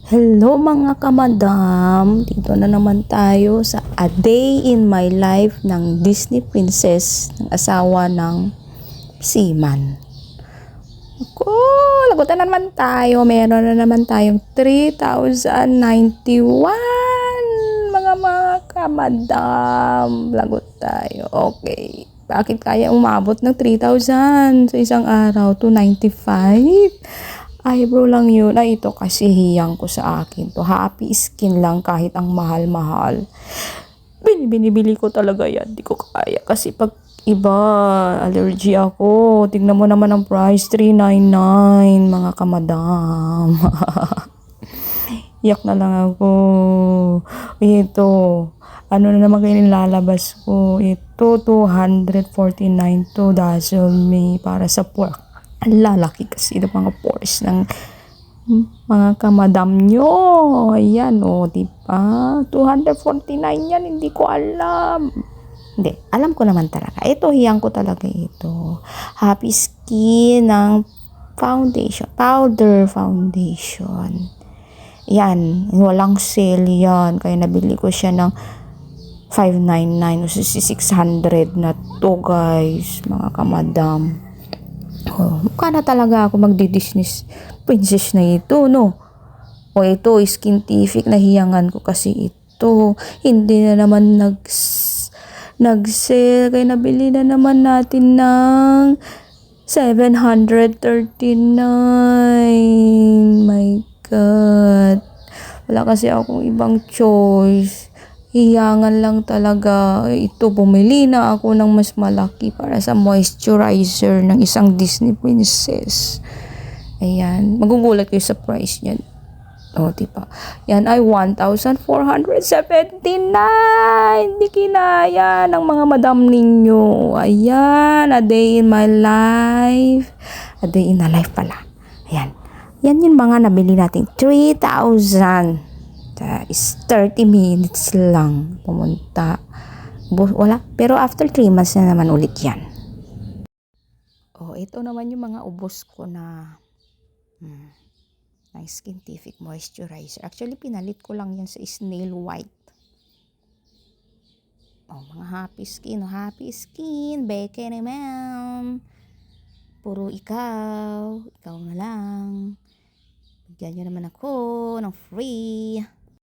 Hello mga kamadam, dito na naman tayo sa A Day in My Life ng Disney Princess ng asawa ng Seaman. Ako, lagutan na naman tayo. Meron na naman tayong 3,091 mga kamadam. Lagot tayo. Okay. Bakit kaya umabot ng 3,000 sa isang araw? 295? Eyebrow lang yun. Ay, ito kasi hiyang ko sa akin to. Happy skin lang kahit ang mahal-mahal. Binibili ko talaga yan. Di ko kaya. Kasi pag iba, allergy ako. Tignan mo naman ang price. 399 mga kamadam. Iyak na lang ako. Ito. Ano na naman kayo nilalabas ko? Ito, 249 to Dazzle Me para sa pork. Ang lalaki kasi ng mga pores ng mga kamadam nyo. Ayan, o, diba? 249 yan, hindi ko alam. Hindi, alam ko naman talaga. Ito, hiyang ko talaga ito. Happy Skin ng foundation, powder foundation. Yan, walang sale yan. Kaya nabili ko siya ng 599 o 600 na to, guys. Mga kamadam. Oh, mukha na talaga ako magdi-Disney princess na ito, no? O ito, skintific na hiyangan ko kasi ito. Hindi na naman nag-sale. Kaya nabili na naman natin ng 739. My God. Wala kasi akong ibang choice. Hiyangan lang talaga. Ito, bumili na ako ng mas malaki para sa moisturizer ng isang Disney princess. Ayan. Magugulat kayo sa price niyan. O, diba? Yan ay 1,479. Hindi kinaya ng mga madam ninyo. Ayan. A Day in My Life. A Day in a Life pala. Ayan. Yan yung mga nabili natin. 3,000. Is 30 minutes lang pumunta. Wala. Pero after 3 months na naman ulit yan. Oh, ito naman yung mga ubos ko na ng Skintific Moisturizer. Actually, pinalit ko lang yan sa Snail White. Oh, mga happy skin. Oh, happy skin. Beke naman. Puro ikaw. Ikaw na lang. Bigyan nyo naman ako ng free.